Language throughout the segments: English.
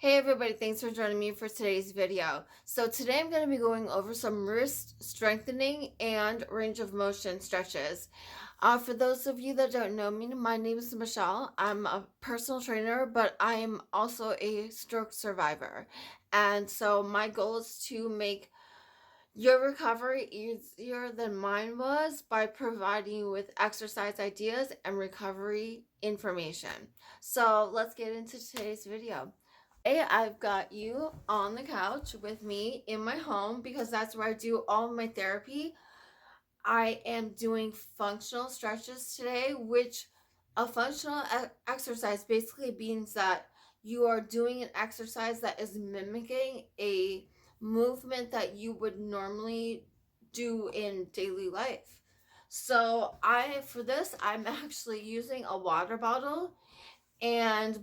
Hey everybody, thanks for joining me for today's video. So today I'm going to be going over some wrist strengthening and range of motion stretches. For those of you that don't know me, my name is Michelle. I'm a personal trainer, but I am also a stroke survivor. And so my goal is to make your recovery easier than mine was by providing you with exercise ideas and recovery information. So let's get into today's video. Today I've got you on the couch with me in my home because that's where I do all of my therapy. I am doing functional stretches today, which a functional exercise basically means that you are doing an exercise that is mimicking a movement that you would normally do in daily life. So for this, I'm actually using a water bottle and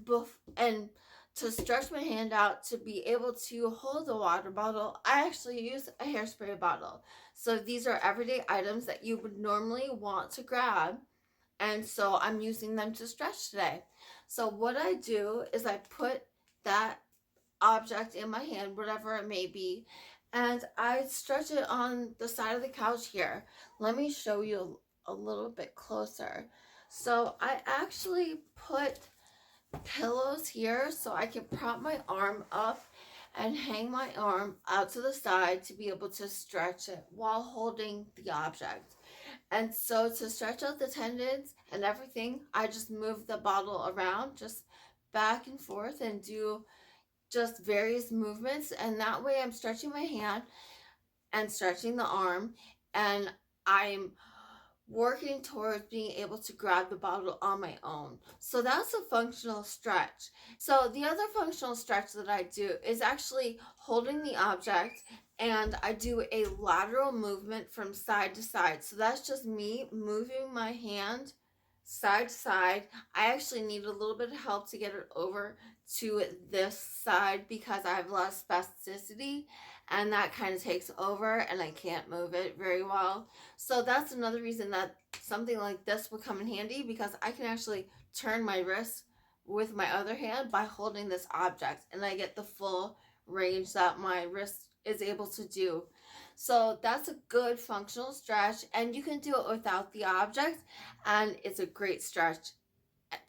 to stretch my hand out to be able to hold the water bottle, I actually use a hairspray bottle. So these are everyday items that you would normally want to grab, and so I'm using them to stretch today. So what I do is I put that object in my hand, whatever it may be, and I stretch it on the side of the couch here. Let me show you a little bit closer. So I actually put pillows here so I can prop my arm up and hang my arm out to the side to be able to stretch it while holding the object. And so to stretch out the tendons and everything, I just move the bottle around, just back and forth, and do just various movements. And that way I'm stretching my hand and stretching the arm, and I'm working towards being able to grab the bottle on my own. So that's a functional stretch. So the other functional stretch that I do is actually holding the object, and I do a lateral movement from side to side. So that's just me moving my hand side to side. I actually need a little bit of help to get it over to this side because I have a lot of spasticity, and that kind of takes over and I can't move it very well. So that's another reason that something like this would come in handy, because I can actually turn my wrist with my other hand by holding this object, and I get the full range that my wrist is able to do. So that's a good functional stretch, and you can do it without the object, and it's a great stretch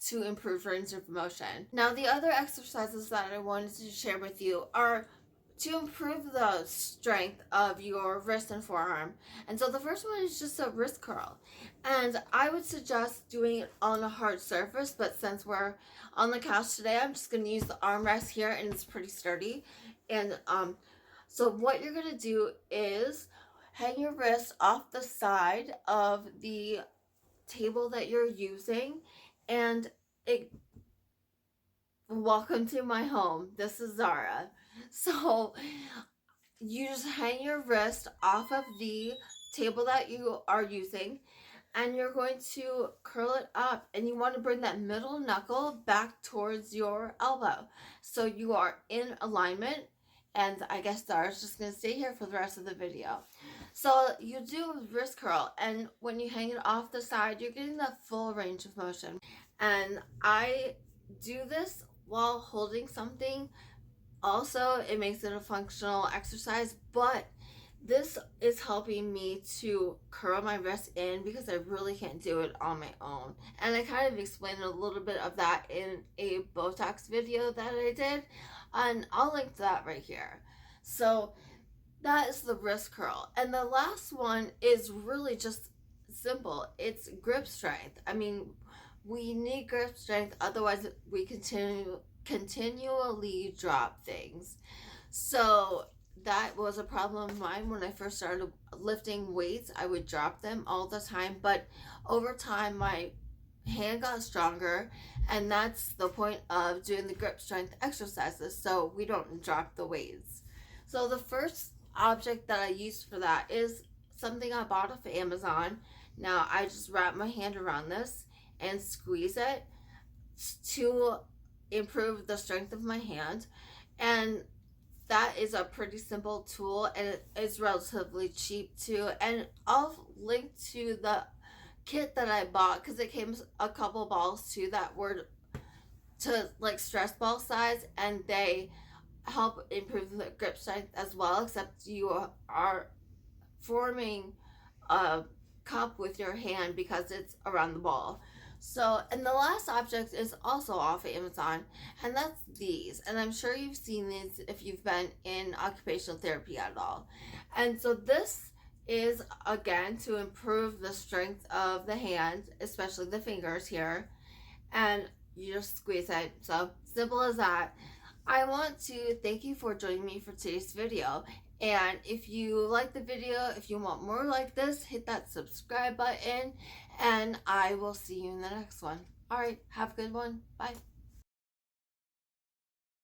to improve range of motion. Now, the other exercises that I wanted to share with you are to improve the strength of your wrist and forearm. And so the first one is just a wrist curl. And I would suggest doing it on a hard surface, but since we're on the couch today, I'm just going to use the armrest here, and it's pretty sturdy. And so what you're going to do is hang your wrist off the side of the table that you're using, and welcome to my home. This is Zara. So you just hang your wrist off of the table that you are using, and you're going to curl it up, and you want to bring that middle knuckle back towards your elbow so you are in alignment. And I guess Zara's just going to stay here for the rest of the video. So you do wrist curl, and when you hang it off the side, you're getting the full range of motion. And I do this while holding something. Also, it makes it a functional exercise, but this is helping me to curl my wrist in because I really can't do it on my own. And I kind of explained a little bit of that in a Botox video that I did, and I'll link to that right here. So that is the wrist curl. And the last one is really just simple. It's grip strength. I mean, we need grip strength, otherwise we continually drop things. So that was a problem of mine when I first started lifting weights. I would drop them all the time, but over time my hand got stronger, and that's the point of doing the grip strength exercises, so we don't drop the weights. So the first object that I used for that is something I bought off of Amazon. Now I just wrap my hand around this and squeeze it to improve the strength of my hand, and that is a pretty simple tool, and it is relatively cheap too. And I'll link to the kit that I bought because it came a couple balls too that were to like stress ball size, and they help improve the grip strength as well, except you are forming a cup with your hand because it's around the ball. So, and the last object is also off Amazon, and that's these. And I'm sure you've seen these if you've been in occupational therapy at all. And so, this is again to improve the strength of the hand, especially the fingers here. And you just squeeze it. So, simple as that. I want to thank you for joining me for today's video. And if you like the video, if you want more like this, hit that subscribe button, and I will see you in the next one. All right, have a good one. Bye.